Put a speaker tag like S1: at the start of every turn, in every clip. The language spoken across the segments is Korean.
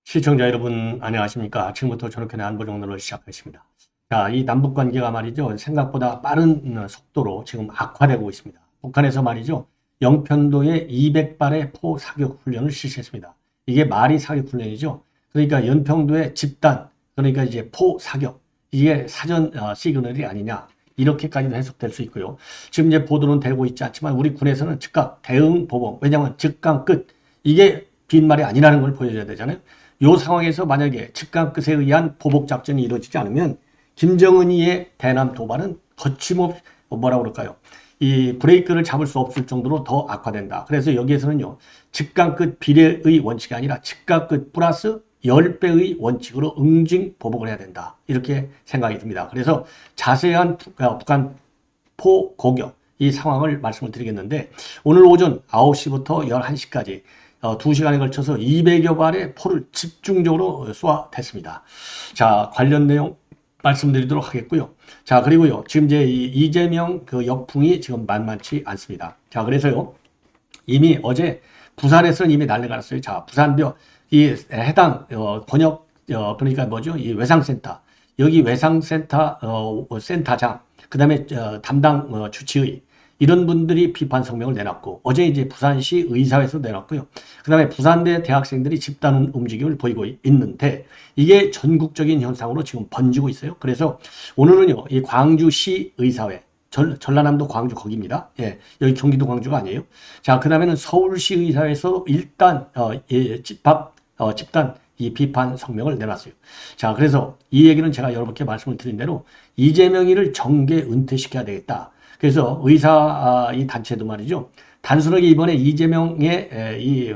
S1: 시청자 여러분 안녕하십니까. 지금부터 전학현의 안보정론을 시작하겠습니다. 자, 이 남북관계가 말이죠. 생각보다 빠른 속도로 지금 악화되고 있습니다. 북한에서 말이죠. 영편도에 200발의 포 사격 훈련을 실시했습니다. 이게 말이 사격 훈련이죠. 그러니까 연평도의 집단, 그러니까 이제 포 사격, 이게 사전 시그널이 아니냐. 이렇게까지도 해석될 수 있고요. 지금 이제 보도는 되고 있지 않지만 우리 군에서는 즉각 대응 보복, 왜냐하면 즉강 끝, 이게 빈말이 아니라는 걸 보여줘야 되잖아요. 이 상황에서 만약에 측강 끝에 의한 보복 작전이 이루어지지 않으면 김정은이의 대남 도발은 거침없이 뭐라고 그럴까요? 이 브레이크를 잡을 수 없을 정도로 더 악화된다. 그래서 여기에서는요. 측강 끝 비례의 원칙이 아니라 측강 끝 플러스 10배의 원칙으로 응징 보복을 해야 된다. 이렇게 생각이 듭니다. 그래서 자세한 북한 포 공격 이 상황을 말씀을 드리겠는데 오늘 오전 9시부터 11시까지 2시간에 걸쳐서 200여 발의 포를 집중적으로 쏘아댔습니다. 자, 관련 내용 말씀드리도록 하겠고요. 자, 그리고요. 지금 이제 이재명 그 역풍이 지금 만만치 않습니다. 자, 그래서요. 이미 어제 부산에서는 이미 난리가 났어요. 자, 부산병 이 해당 번역 그러니까 뭐죠? 이 외상센터. 여기 외상센터 센터장, 그다음에 담당 주치의 이런 분들이 비판 성명을 내놨고 어제 이제 부산시 의사회에서 내놨고요. 그 다음에 부산대 대학생들이 집단 움직임을 보이고 있는데 이게 전국적인 현상으로 지금 번지고 있어요. 그래서 오늘은요, 이 광주시 의사회, 전라남도 광주 거기입니다. 예, 여기 경기도 광주가 아니에요. 자, 그 다음에는 서울시 의사회에서 일단 집단 이 비판 성명을 내놨어요. 자, 그래서 이 얘기는 제가 여러분께 말씀을 드린 대로 이재명이를 정계 은퇴시켜야 되겠다. 그래서 의사 이 단체도 말이죠. 단순하게 이번에 이재명의 이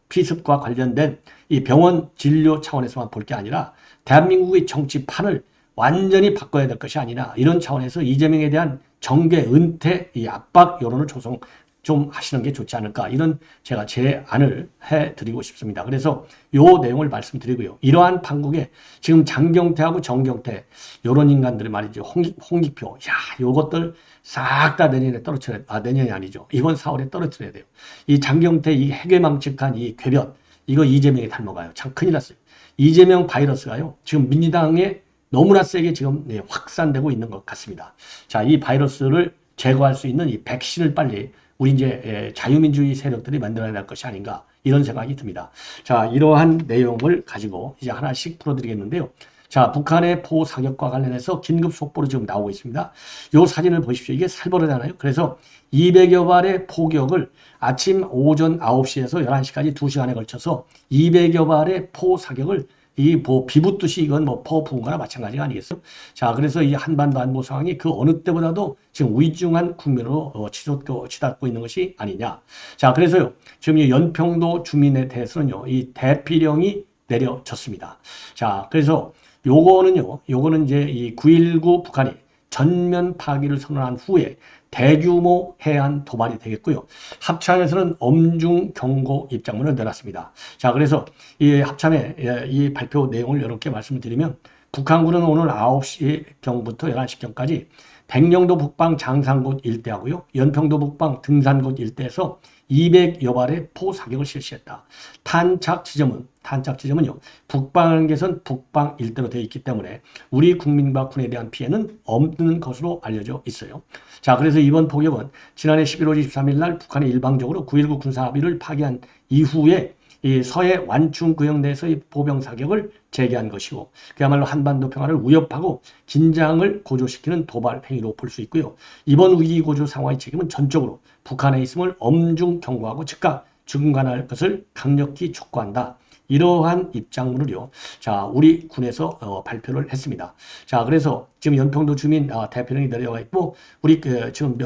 S1: 피습과 관련된 이 병원 진료 차원에서만 볼 게 아니라 대한민국의 정치판을 완전히 바꿔야 될 것이 아니라 이런 차원에서 이재명에 대한 정계 은퇴 이 압박 여론을 조성 좀 하시는 게 좋지 않을까, 이런 제가 제안을 해드리고 싶습니다. 그래서 요 내용을 말씀드리고요. 이러한 판국에 지금 장경태하고 정경태 이런 인간들이 말이죠. 홍익표, 야, 요것들 싹 다 내년에 떨어뜨려야, 내년이 아니죠. 이번 4월에 떨어뜨려야 돼요. 이 장경태 이 해괴망측한 이 괴변, 이거 이재명이 닮아가요. 참 큰일 났어요. 이재명 바이러스가요. 지금 민주당에 너무나 세게 지금 확산되고 있는 것 같습니다. 자, 이 바이러스를 제거할 수 있는 이 백신을 빨리 우리 이제 자유민주주의 세력들이 만들어야 될 것이 아닌가, 이런 생각이 듭니다. 자, 이러한 내용을 가지고 이제 하나씩 풀어드리겠는데요. 자, 북한의 포 사격과 관련해서 긴급 속보로 지금 나오고 있습니다. 이 사진을 보십시오. 이게 살벌하잖아요. 그래서 200여 발의 포격을 아침 오전 9시에서 11시까지 2시간에 걸쳐서 200여 발의 포 사격을 이 비붙듯이 이건 뭐 포 부은 거나 마찬가지가 아니겠어요? 자, 그래서 이 한반도 안보 상황이 그 어느 때보다도 지금 위중한 국면으로 치닫고 있는 것이 아니냐. 자, 그래서요, 지금 이 연평도 주민에 대해서는요, 이 대피령이 내려졌습니다. 자, 그래서 요거는 이제 이 9.19 북한이 전면 파기를 선언한 후에 대규모 해안 도발이 되겠고요. 합참에서는 엄중 경고 입장문을 내놨습니다. 자, 그래서 이 합참의 이 발표 내용을 여러분께 말씀을 드리면 북한군은 오늘 9시경부터 11시경까지 백령도 북방 장산곳 일대하고요. 연평도 북방 등산곳 일대에서 200여 발의 포 사격을 실시했다. 탄착 지점은요. 북방한계선 북방 일대로 되어 있기 때문에 우리 국민과 군에 대한 피해는 없는 것으로 알려져 있어요. 자, 그래서 이번 포격은 지난해 11월 23일 날 북한이 일방적으로 9.19 군사합의를 파기한 이후에 이 서해 완충 구역 내에서의 보병 사격을 재개한 것이고 그야말로 한반도 평화를 위협하고 긴장을 고조시키는 도발 행위로 볼 수 있고요. 이번 위기 고조 상황의 책임은 전적으로 북한에 있음을 엄중 경고하고 즉각 중단할 것을 강력히 촉구한다. 이러한 입장문을요. 자, 우리 군에서 발표를 했습니다. 자, 그래서 지금 연평도 주민 대피령이 내려가 있고 우리 지금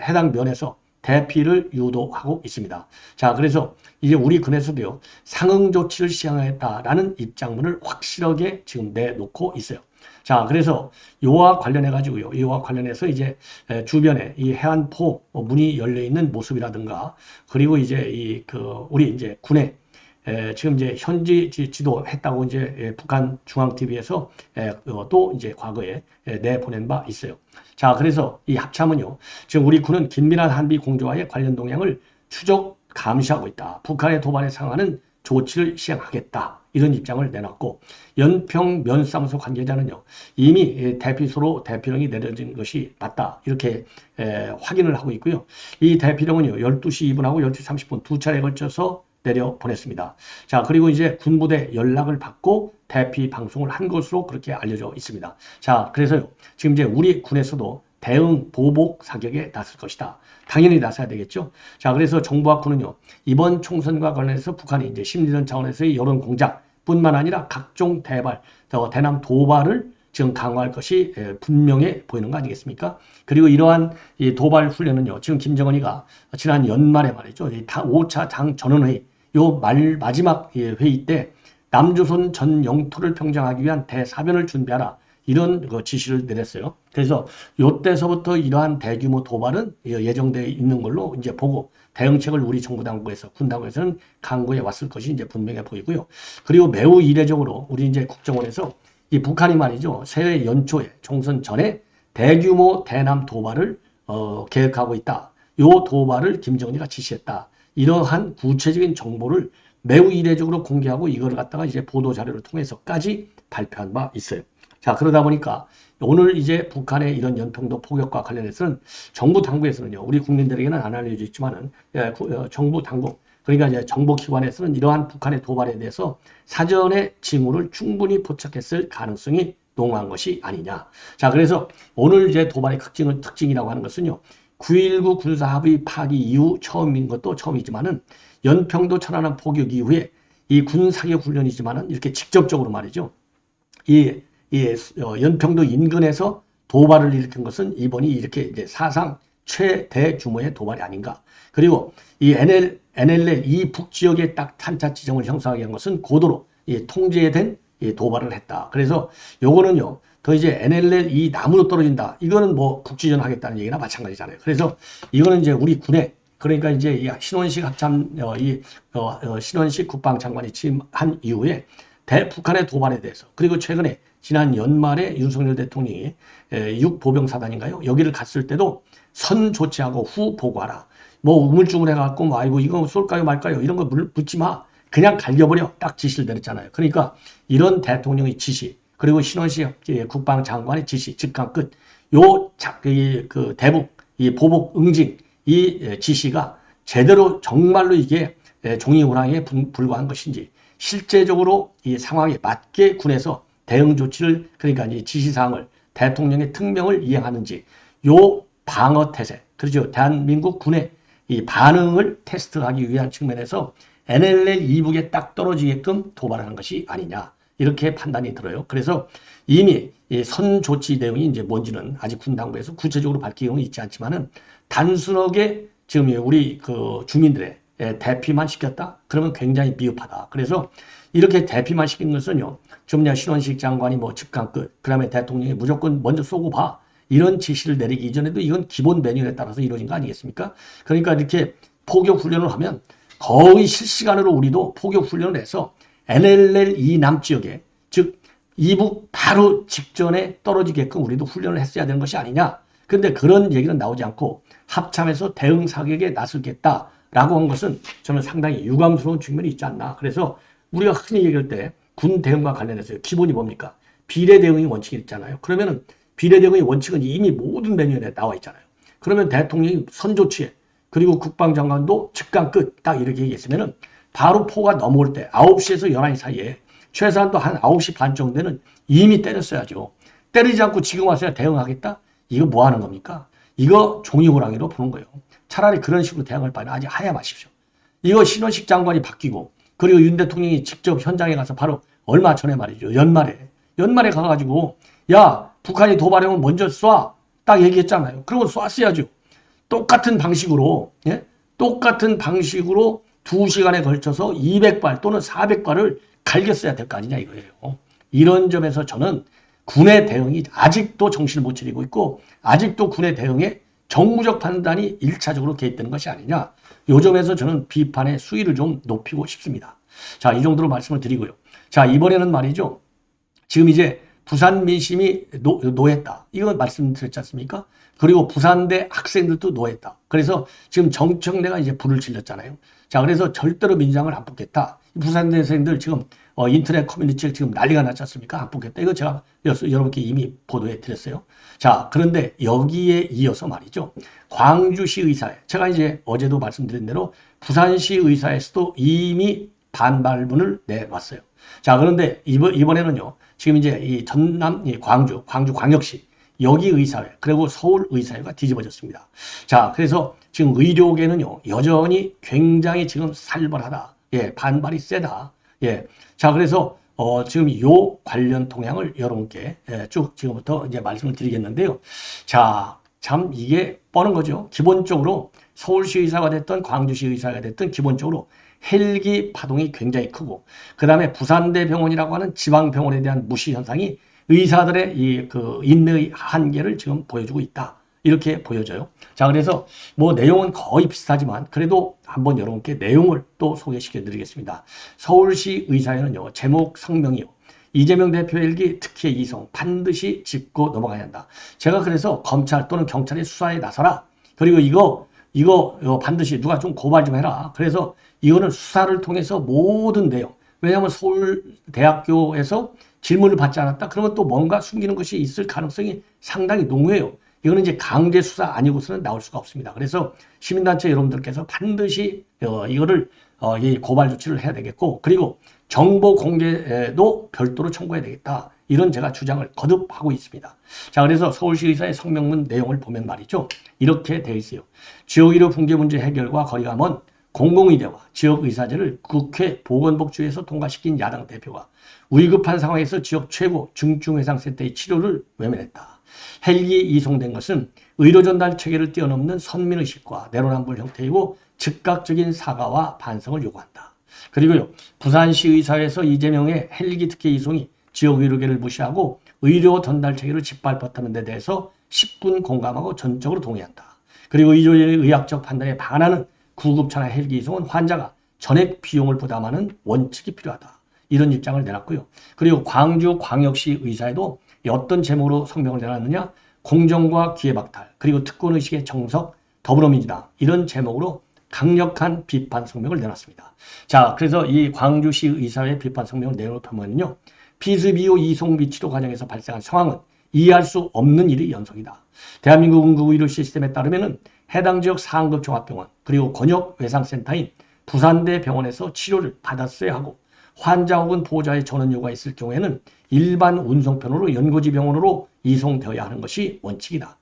S1: 해당 면에서 대피를 유도하고 있습니다. 자, 그래서 이제 우리 군에서도요, 상응 조치를 시행하겠다라는 입장문을 확실하게 지금 내놓고 있어요. 자, 그래서 요와 관련해가지고요, 이와 관련해서 이제 주변에 이 해안포 문이 열려 있는 모습이라든가, 그리고 이제 우리 이제 군의 지금 이제 현지 지도했다고 이제 북한 중앙TV에서 또 이제 과거에 내보낸 바 있어요. 자, 그래서 이 합참은요, 지금 우리 군은 긴밀한 한미 공조와의 관련 동향을 추적 감시하고 있다. 북한의 도발에 상하는 조치를 시행하겠다. 이런 입장을 내놨고, 연평 면사무소 관계자는요, 이미 대피소로 대피령이 내려진 것이 맞다. 이렇게 확인을 하고 있고요. 이 대피령은요, 12시 2분하고 12시 30분 두 차례에 걸쳐서 내려 보냈습니다. 자, 그리고 이제 군부대 연락을 받고 대피 방송을 한 것으로 그렇게 알려져 있습니다. 자, 그래서요, 지금 이제 우리 군에서도 대응 보복 사격에 나설 것이다. 당연히 나서야 되겠죠. 자, 그래서 정부와 군은요, 이번 총선과 관련해서 북한이 이제 심리전 차원에서의 여론 공작뿐만 아니라 각종 대발, 대남 도발을 지금 강화할 것이 분명해 보이는 거 아니겠습니까? 그리고 이러한 이 도발 훈련은요, 지금 김정은이가 지난 연말에 말이죠, 5차 당 전원회의, 요 마지막 회의 때 남조선 전 영토를 평정하기 위한 대사변을 준비하라. 이런 지시를 내렸어요. 그래서 요때서부터 이러한 대규모 도발은 예정되어 있는 걸로 이제 보고 대응책을 우리 정부 당국에서 군 당국에서는 강구해 왔을 것이 이제 분명해 보이고요. 그리고 매우 이례적으로 우리 이제 국정원에서 이 북한이 말이죠, 새해 연초에 총선 전에 대규모 대남 도발을 계획하고 있다. 요 도발을 김정은이가 지시했다. 이러한 구체적인 정보를 매우 이례적으로 공개하고 이걸 갖다가 이제 보도 자료를 통해서까지 발표한 바 있어요. 자, 그러다 보니까 오늘 이제 북한의 이런 연평도 포격과 관련해서는 정부 당국에서는요, 우리 국민들에게는 안 알려져 있지만은 정부 당국, 그러니까 이제 정보기관에서는 이러한 북한의 도발에 대해서 사전에 징후를 충분히 포착했을 가능성이 농후한 것이 아니냐. 자, 그래서 오늘 이제 도발의 특징이라고 하는 것은요, 9.19 군사합의 파기 이후 처음인 것도 처음이지만은 연평도 천안함 포격 이후에 이 군사격 훈련이지만은 이렇게 직접적으로 말이죠, 연평도 인근에서 도발을 일으킨 것은 이번이 이렇게 이제 사상 최대 규모의 도발이 아닌가. 그리고 이 NLL 이 북지역에 딱 탄차 지점을 형성하게 한 것은 고도로 통제된 도발을 했다. 그래서 요거는요, 더 이제 NLL 이 나무로 떨어진다. 이거는 뭐 국지전 하겠다는 얘기나 마찬가지잖아요. 그래서 이거는 이제 우리 군에, 그러니까 이제 이 신원식 합참, 신원식 국방장관이 취임한 이후에 북한의 도발에 대해서, 그리고 최근에 지난 연말에 윤석열 대통령이 육보병사단인가요? 여기를 갔을 때도 선 조치하고 후 보고하라. 뭐 우물쭈물해갖고 뭐 아이고 이거 쏠까요 말까요? 이런 거 묻지 마. 그냥 갈겨버려. 딱 지시를 내렸잖아요. 그러니까 이런 대통령의 지시, 그리고 신원식 국방장관의 지시, 즉각 끝. 그 대북, 이 보복 응징, 이 지시가 제대로 정말로 이게 종이호랑이에 불과한 것인지, 실제적으로 이 상황에 맞게 군에서 대응 조치를, 그러니까 이 지시사항을, 대통령의 특명을 이행하는지, 요 방어 태세, 그렇죠. 대한민국 군의 이 반응을 테스트하기 위한 측면에서 NLL 이북에 딱 떨어지게끔 도발하는 것이 아니냐. 이렇게 판단이 들어요. 그래서 이미 이 선 조치 내용이 이제 뭔지는 아직 군 당국에서 구체적으로 밝히고는 있지 않지만은 단순하게 지금 우리 그 주민들의 대피만 시켰다? 그러면 굉장히 비겁하다. 그래서 이렇게 대피만 시킨 것은요, 좀 그냥 신원식 장관이 뭐 즉각 끝, 그 다음에 대통령이 무조건 먼저 쏘고 봐. 이런 지시를 내리기 이전에도 이건 기본 매뉴얼에 따라서 이루어진 거 아니겠습니까? 그러니까 이렇게 포격 훈련을 하면 거의 실시간으로 우리도 포격 훈련을 해서 NLL 이남 지역에, 즉 이북 바로 직전에 떨어지게끔 우리도 훈련을 했어야 되는 것이 아니냐. 그런데 그런 얘기는 나오지 않고 합참에서 대응 사격에 나서겠다라고 한 것은 저는 상당히 유감스러운 측면이 있지 않나. 그래서 우리가 흔히 얘기할 때 군 대응과 관련해서 기본이 뭡니까? 비례 대응의 원칙이 있잖아요. 그러면은 비례 대응의 원칙은 이미 모든 매뉴얼에 나와 있잖아요. 그러면 대통령이 선조치에, 그리고 국방장관도 즉각 끝, 딱 이렇게 얘기했으면은 바로 포가 넘어올 때 9시에서 11시 사이에 최소한도 한 9시 반 정도는 이미 때렸어야죠. 때리지 않고 지금 와서야 대응하겠다? 이거 뭐 하는 겁니까? 이거 종이호랑이로 보는 거예요. 차라리 그런 식으로 대응할 바에는 아직 하야 마십시오. 이거 신원식 장관이 바뀌고, 그리고 윤 대통령이 직접 현장에 가서 바로 얼마 전에 말이죠. 연말에 가가지고, 야, 북한이 도발하면 먼저 쏴. 딱 얘기했잖아요. 그러고 쐈어야죠. 똑같은 방식으로, 똑같은 방식으로 2시간에 걸쳐서 200발 또는 400발을 갈겼어야 될 거 아니냐 이거예요. 이런 점에서 저는 군의 대응이 아직도 정신을 못 차리고 있고, 아직도 군의 대응에 정무적 판단이 1차적으로 개입되는 것이 아니냐. 이 점에서 저는 비판의 수위를 좀 높이고 싶습니다. 자, 이 정도로 말씀을 드리고요. 자, 이번에는 말이죠. 지금 이제 부산 민심이 노했다. 이건 말씀드렸지 않습니까? 그리고 부산대 학생들도 노했다. 그래서 지금 정청래가 이제 불을 질렀잖아요. 자, 그래서 절대로 민주당을 안 뽑겠다. 부산대 학생들 지금 인터넷 커뮤니티를 지금 난리가 났지 않습니까? 안 뽑겠다. 이거 제가 여러분께 이미 보도해 드렸어요. 자, 그런데 여기에 이어서 말이죠. 광주시 의사회. 제가 이제 어제도 말씀드린 대로 부산시 의사에서도 이미 반발문을 내왔어요. 자, 그런데 이번에는요. 지금 이제 이 전남, 광주 광역시 여기 의사회 그리고 서울 의사회가 뒤집어졌습니다. 자, 그래서 지금 의료계는요 여전히 굉장히 지금 살벌하다. 예, 반발이 세다. 예, 자, 그래서 지금 요 관련 동향을 여러분께 쭉 지금부터 이제 말씀을 드리겠는데요. 자, 참 이게 뻔한 거죠. 기본적으로 서울시 의사가 됐든 광주시 의사가 됐든 기본적으로 헬기 파동이 굉장히 크고, 그 다음에 부산대병원이라고 하는 지방병원에 대한 무시 현상이 의사들의 인내의 한계를 지금 보여주고 있다. 이렇게 보여져요. 자, 그래서 뭐 내용은 거의 비슷하지만 그래도 한번 여러분께 내용을 또 소개시켜 드리겠습니다. 서울시 의사회는요, 제목 성명이요. 이재명 대표 헬기 특혜 이송 반드시 짚고 넘어가야 한다. 제가 그래서 검찰 또는 경찰의 수사에 나서라. 그리고 이거 반드시 누가 좀 고발 좀 해라. 그래서 이거는 수사를 통해서 모든 내용. 왜냐하면 서울대학교에서 질문을 받지 않았다. 그러면 또 뭔가 숨기는 것이 있을 가능성이 상당히 농후해요. 이거는 이제 강제 수사 아니고서는 나올 수가 없습니다. 그래서 시민단체 여러분들께서 반드시 이거를 고발 조치를 해야 되겠고, 그리고 정보 공개도 별도로 청구해야 되겠다. 이런 제가 주장을 거듭하고 있습니다. 자, 그래서 서울시 의사의 성명문 내용을 보면 말이죠. 이렇게 되어 있어요. 지역의료 붕괴 문제 해결과 거리가 먼 공공의대와 지역의사제를 국회 보건복지위에서 통과시킨 야당 대표가 위급한 상황에서 지역 최고 중증외상센터의 치료를 외면했다. 헬기 이송된 것은 의료 전달 체계를 뛰어넘는 선민의식과 내로남불 형태이고 즉각적인 사과와 반성을 요구한다. 그리고요, 부산시 의사회에서 이재명의 헬기 특혜 이송이 지역 의료계를 무시하고 의료 전달 체계를 짓밟았다는 데 대해서 10분 공감하고 전적으로 동의한다. 그리고 의료진의 의학적 판단에 반하는 구급차나 헬기 이송은 환자가 전액 비용을 부담하는 원칙이 필요하다. 이런 입장을 내놨고요. 그리고 광주 광역시 의사에도 어떤 제목으로 성명을 내놨느냐? 공정과 기회박탈, 그리고 특권의식의 정석, 더불어민주당, 이런 제목으로 강력한 비판 성명을 내놨습니다. 자, 그래서 이 광주시 의사회 비판 성명을 내놓으면요, 피스비오 이송 미치료 과정에서 발생한 상황은 이해할 수 없는 일의 연속이다. 대한민국 응급의료 시스템에 따르면 해당 지역 상급 종합병원 그리고 권역외상센터인 부산대 병원에서 치료를 받았어야 하고, 환자 혹은 보호자의 전원 요구가 있을 경우에는 일반 운송편으로 연고지 병원으로 이송되어야 하는 것이 원칙이다.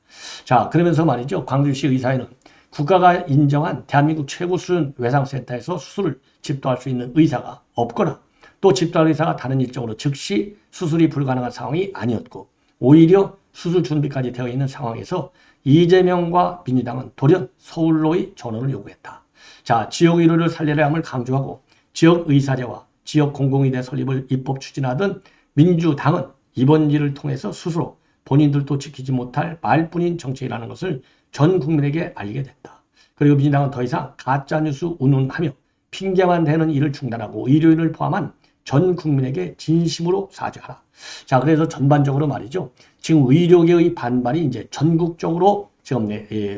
S1: 자, 그러면서 말이죠, 광주시 의사회는 국가가 인정한 대한민국 최고 수준 외상센터에서 수술을 집도할 수 있는 의사가 없거나 또 집도할 의사가 다른 일정으로 즉시 수술이 불가능한 상황이 아니었고, 오히려 수술 준비까지 되어 있는 상황에서 이재명과 민주당은 돌연 서울로의 전원을 요구했다. 자, 지역 의료를 살려야 함을 강조하고 지역 의사제와 지역 공공의대 설립을 입법 추진하던 민주당은 이번 일을 통해서 스스로 본인들도 지키지 못할 말뿐인 정책이라는 것을 전 국민에게 알리게 됐다. 그리고 민주당은 더 이상 가짜뉴스 운운하며 핑계만 대는 일을 중단하고 의료인을 포함한 전 국민에게 진심으로 사죄하라. 자, 그래서 전반적으로 말이죠, 지금 의료계의 반발이 이제 전국적으로 지금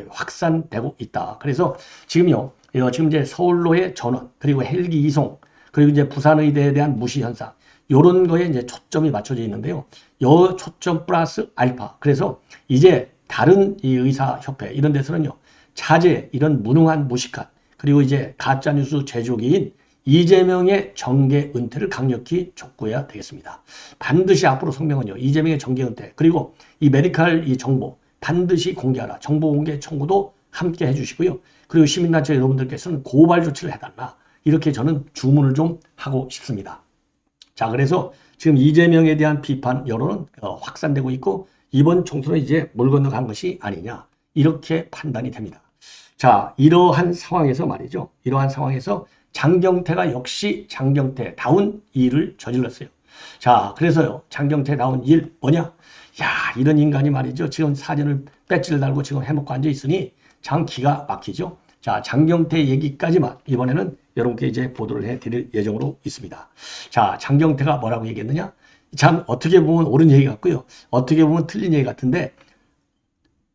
S1: 확산되고 있다. 그래서 지금요, 지금 이제 서울로의 전원, 그리고 헬기 이송, 그리고 이제 부산의대에 대한 무시 현상, 요런 거에 이제 초점이 맞춰져 있는데요. 요 초점 플러스 알파. 그래서 이제 다른 이 의사협회 이런 데서는요, 차제, 이런 무능한 무식한, 그리고 이제 가짜뉴스 제조기인 이재명의 정계 은퇴를 강력히 촉구해야 되겠습니다. 반드시 앞으로 성명은요, 이재명의 정계 은퇴, 그리고 이 메디칼 이 정보 반드시 공개하라. 정보 공개 청구도 함께 해주시고요. 그리고 시민단체 여러분들께서는 고발 조치를 해달라. 이렇게 저는 주문을 좀 하고 싶습니다. 자, 그래서 지금 이재명에 대한 비판 여론은 확산되고 있고, 이번 총선은 이제 물 건너간 것이 아니냐, 이렇게 판단이 됩니다. 자, 이러한 상황에서 말이죠. 이러한 상황에서 장경태가 역시 장경태다운 일을 저질렀어요. 자, 그래서요, 장경태다운 일 뭐냐? 야, 이런 인간이 말이죠. 지금 사진을 배지를 달고 지금 해먹고 앉아 있으니 참 기가 막히죠. 자, 장경태 얘기까지만 이번에는 여러분께 이제 보도를 해드릴 예정으로 있습니다. 자, 장경태가 뭐라고 얘기했느냐? 참 어떻게 보면 옳은 얘기 같고요. 어떻게 보면 틀린 얘기 같은데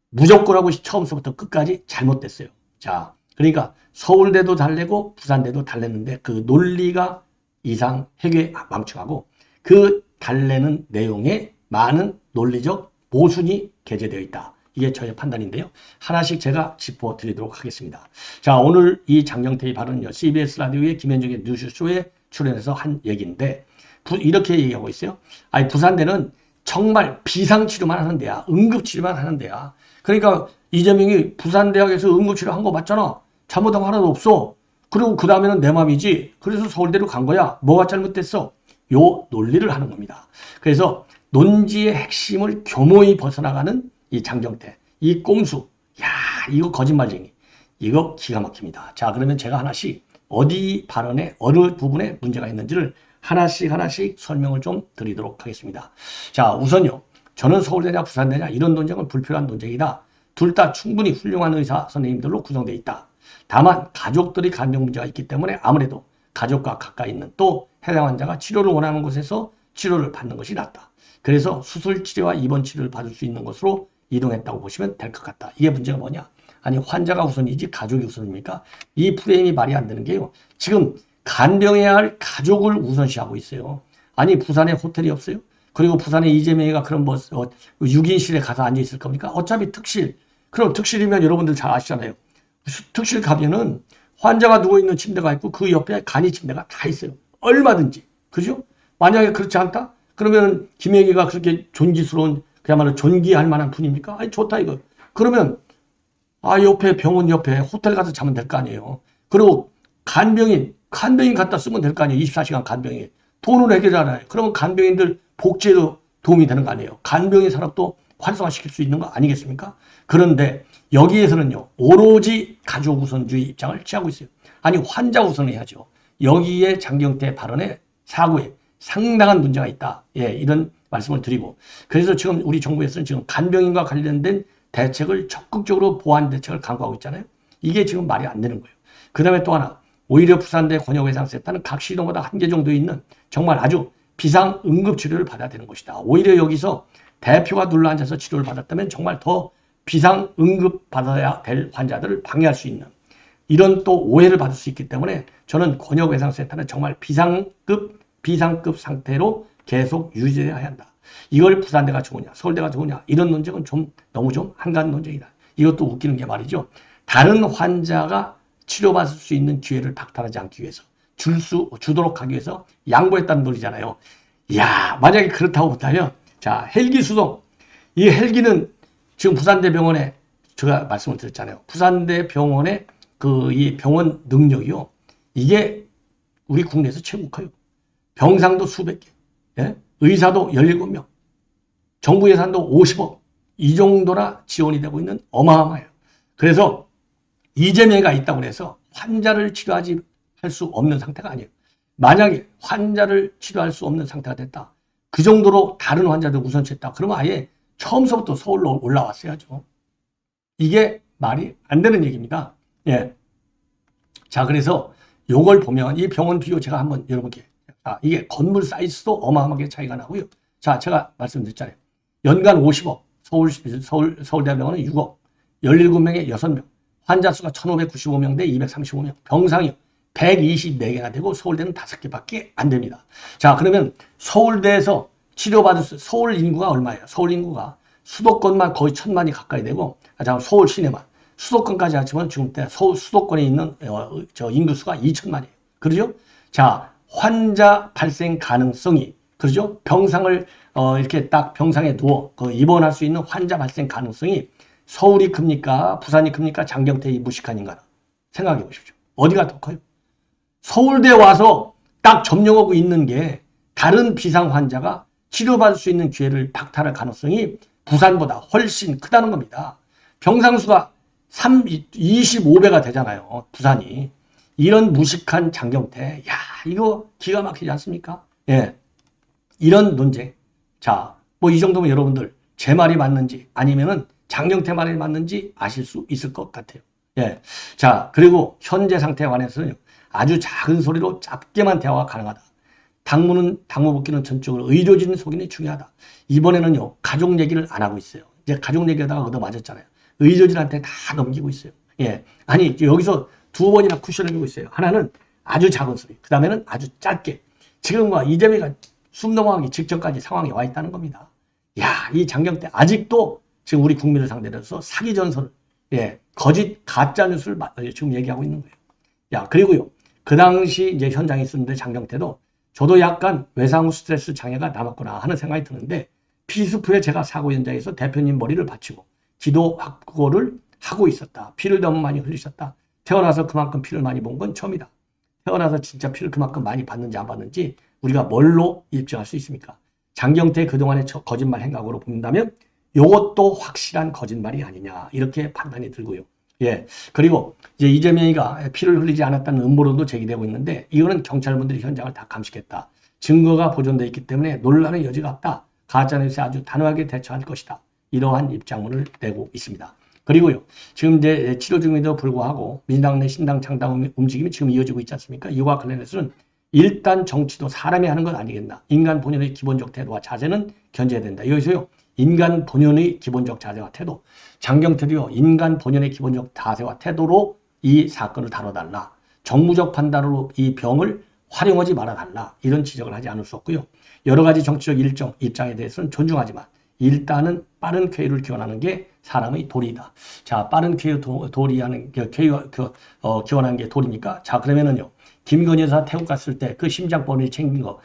S1: 무조건하고 처음서부터 끝까지 잘못됐어요. 자, 그러니까 서울대도 달래고 부산대도 달랬는데 그 논리가 이상 해괴 망측하고 그 달래는 내용에 많은 논리적 모순이 게재되어 있다. 이게 저의 판단인데요. 하나씩 제가 짚어드리도록 하겠습니다. 자, 오늘 이 장경태의 발언은요. CBS 라디오의 김현정의 뉴스쇼에 출연해서 한 얘기인데 이렇게 얘기하고 있어요. 아니, 부산대는 정말 비상치료만 하는 데야. 응급치료만 하는 데야. 그러니까 이재명이 부산대학에서 응급치료 한 거 맞잖아. 잘못한 거 하나도 없어. 그리고 그 다음에는 내 맘이지. 그래서 서울대로 간 거야. 뭐가 잘못됐어? 요 논리를 하는 겁니다. 그래서 논지의 핵심을 교모히 벗어나가는 이 장경태, 이 꼼수, 야, 이거 거짓말쟁이, 이거 기가 막힙니다. 자, 그러면 제가 하나씩 어디 발언에 어느 부분에 문제가 있는지를 하나씩 설명을 좀 드리도록 하겠습니다. 자, 우선요, 저는 서울대냐 부산대냐 이런 논쟁은 불필요한 논쟁이다. 둘 다 충분히 훌륭한 의사 선생님들로 구성되어 있다. 다만 가족들이 간병 문제가 있기 때문에 아무래도 가족과 가까이 있는 또 해당 환자가 치료를 원하는 곳에서 치료를 받는 것이 낫다. 그래서 수술 치료와 입원 치료를 받을 수 있는 곳으로 이동했다고 보시면 될 것 같다. 이게 문제가 뭐냐? 아니, 환자가 우선이지 가족이 우선입니까? 이 프레임이 말이 안 되는 게요. 지금 간병해야 할 가족을 우선시하고 있어요. 아니, 부산에 호텔이 없어요? 그리고 부산에 이재명이가 그럼 뭐 6인실에 가서 앉아 있을 겁니까? 어차피 특실. 그럼 특실이면 여러분들 잘 아시잖아요. 특실 가면은 환자가 누워있는 침대가 있고 그 옆에 간이 침대가 다 있어요. 얼마든지. 그죠? 만약에 그렇지 않다? 그러면 김영희가 그렇게 존귀스러운 그야말로 존귀할 만한 분입니까? 아니, 좋다 이거. 그러면 옆에 병원 옆에 호텔 가서 자면 될 거 아니에요. 그리고 간병인 갖다 쓰면 될 거 아니에요. 24시간 간병인. 돈으로 해결하잖아요. 그러면 간병인들 복지에도 도움이 되는 거 아니에요. 간병인 산업도 활성화시킬 수 있는 거 아니겠습니까? 그런데 여기에서는요. 오로지 가족 우선주의 입장을 취하고 있어요. 아니, 환자 우선을 해야죠. 여기에 장경태 발언에 사고에 상당한 문제가 있다. 예, 이런 말씀을 드리고. 그래서 지금 우리 정부에서는 지금 간병인과 관련된 대책을 적극적으로 보완 대책을 강구하고 있잖아요. 이게 지금 말이 안 되는 거예요. 그 다음에 또 하나, 오히려 부산대 권역외상센터는 각 시도마다 한 개 정도 있는 정말 아주 비상 응급치료를 받아야 되는 것이다. 오히려 여기서 대표가 눌러앉아서 치료를 받았다면 정말 더 비상 응급 받아야 될 환자들을 방해할 수 있는 이런 또 오해를 받을 수 있기 때문에 저는 권역외상센터는 정말 비상급 상태로 계속 유지해야 한다. 이걸 부산대가 좋으냐 서울대가 좋으냐 이런 논쟁은 너무 한가한 논쟁이다. 이것도 웃기는 게 말이죠. 다른 환자가 치료받을 수 있는 기회를 박탈하지 않기 위해서 주도록 하기 위해서 양보했다는 논리잖아요. 이야, 만약에 그렇다고 본다면 자, 헬기 수송. 이 헬기는 지금 부산대 병원에 제가 말씀을 드렸잖아요. 부산대 병원의 이 병원 능력이요. 이게 우리 국내에서 최고 커요. 병상도 수백 개, 예? 의사도 17명, 정부 예산도 50억. 이 정도나 지원이 되고 있는 어마어마해요. 그래서 이재명이가 있다고 해서 환자를 치료하지 할 수 없는 상태가 아니에요. 만약에 환자를 치료할 수 없는 상태가 됐다. 그 정도로 다른 환자들 우선시했다. 그러면 아예 처음서부터 서울로 올라왔어야죠. 이게 말이 안 되는 얘기입니다. 예. 자, 그래서 요걸 보면 이 병원 비교 제가 한번 여러분께 이게 건물 사이즈도 어마어마하게 차이가 나고요. 자, 제가 말씀드렸잖아요. 연간 50억, 서울대병원은 6억, 17명에 6명, 환자 수가 1595명 대 235명, 병상이 124개가 되고 서울대는 5개밖에 안 됩니다. 자, 그러면 서울대에서 치료받을 서울 인구가 얼마예요? 서울 인구가 수도권만 거의 1000만이 가까이 되고, 서울 시내만 수도권까지 합치면 지금 수도권에 있는 인구수가 2000만이에요. 그러죠? 자, 환자 발생 가능성이, 그러죠? 병상을 이렇게 딱 병상에 누워 입원할 수 있는 환자 발생 가능성이 서울이 큽니까? 부산이 큽니까? 장경태의 무식한 인간. 생각해 보십시오. 어디가 더 커요? 서울대 와서 딱 점령하고 있는 게 다른 비상 환자가 치료받을 수 있는 기회를 박탈할 가능성이 부산보다 훨씬 크다는 겁니다. 병상수가 25배가 되잖아요. 부산이. 이런 무식한 장경태. 야, 이거 기가 막히지 않습니까? 예. 이런 논쟁. 자, 뭐 이 정도면 여러분들 제 말이 맞는지 아니면은 장경태 말이 맞는지 아실 수 있을 것 같아요. 예. 자, 그리고 현재 상태에 관해서는 아주 작은 소리로 짧게만 대화가 가능하다. 당무 복귀는 전적으로 의료진 소견이 중요하다. 이번에는요, 가족 얘기를 안 하고 있어요. 이제 가족 얘기하다가 얻어맞았잖아요. 의료진한테 다 넘기고 있어요. 예. 아니, 여기서 두 번이나 쿠션을 주고 있어요. 하나는 아주 작은 소리, 그 다음에는 아주 짧게. 지금과 이재명이가 숨 넘어가기 직전까지 상황에 와 있다는 겁니다. 야, 이 장경태 아직도 지금 우리 국민을 상대로 해서 사기 전설, 예, 거짓 가짜 뉴스를 지금 얘기하고 있는 거예요. 야, 그리고요, 그 당시 이제 현장에 있었는데 장경태도 저도 약간 외상 후 스트레스 장애가 남았구나 하는 생각이 드는데, 피습 후에 제가 사고 현장에서 대표님 머리를 받치고 기도 확보를 하고 있었다. 피를 너무 많이 흘리셨다. 태어나서 그만큼 피를 많이 본 건 처음이다. 태어나서 진짜 피를 그만큼 많이 받는지 안 받는지 우리가 뭘로 입증할 수 있습니까? 장경태의 그동안의 거짓말 행각으로 본다면 이것도 확실한 거짓말이 아니냐, 이렇게 판단이 들고요. 예. 그리고 이제 이재명이가 피를 흘리지 않았다는 음모론도 제기되고 있는데, 이거는 경찰분들이 현장을 다 감식했다. 증거가 보존되어 있기 때문에 논란의 여지가 없다. 가짜뉴스에 아주 단호하게 대처할 것이다. 이러한 입장문을 내고 있습니다. 그리고요, 지금 이제 치료 중임에도 불구하고 민주당 내 신당 창당 움직임이 지금 이어지고 있지 않습니까? 이와 관련해서는 일단 정치도 사람이 하는 것 아니겠나. 인간 본연의 기본적 태도와 자세는 견제해야 된다. 여기서요, 인간 본연의 기본적 자세와 태도. 장경태도요, 인간 본연의 기본적 자세와 태도로 이 사건을 다뤄달라. 정무적 판단으로 이 병을 활용하지 말아달라. 이런 지적을 하지 않을 수 없고요. 여러 가지 정치적 입장에 대해서는 존중하지만 일단은 빠른 쾌유를 기원하는 게 사람의 도리이다. 자, 빠른 쾌유 기원하는 게 도리입니까? 자, 그러면은요, 김건희 여사 태국 갔을 때 그 심장번호를 챙긴 거,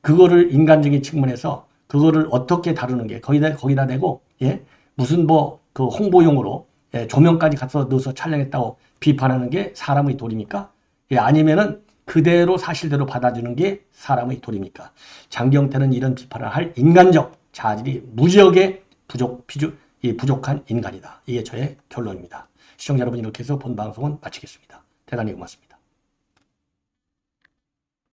S1: 그거를 인간적인 측면에서 그거를 어떻게 다루는 게 거기다 대고, 예, 무슨 그 홍보용으로, 예, 조명까지 가서 넣어서 촬영했다고 비판하는 게 사람의 도리입니까? 예, 아니면은 그대로 사실대로 받아주는 게 사람의 도리입니까? 장경태는 이런 비판을 할 인간적 자질이 무지하게 부족한 인간이다. 이게 저의 결론입니다. 시청자 여러분, 이렇게 해서 본 방송은 마치겠습니다. 대단히 고맙습니다.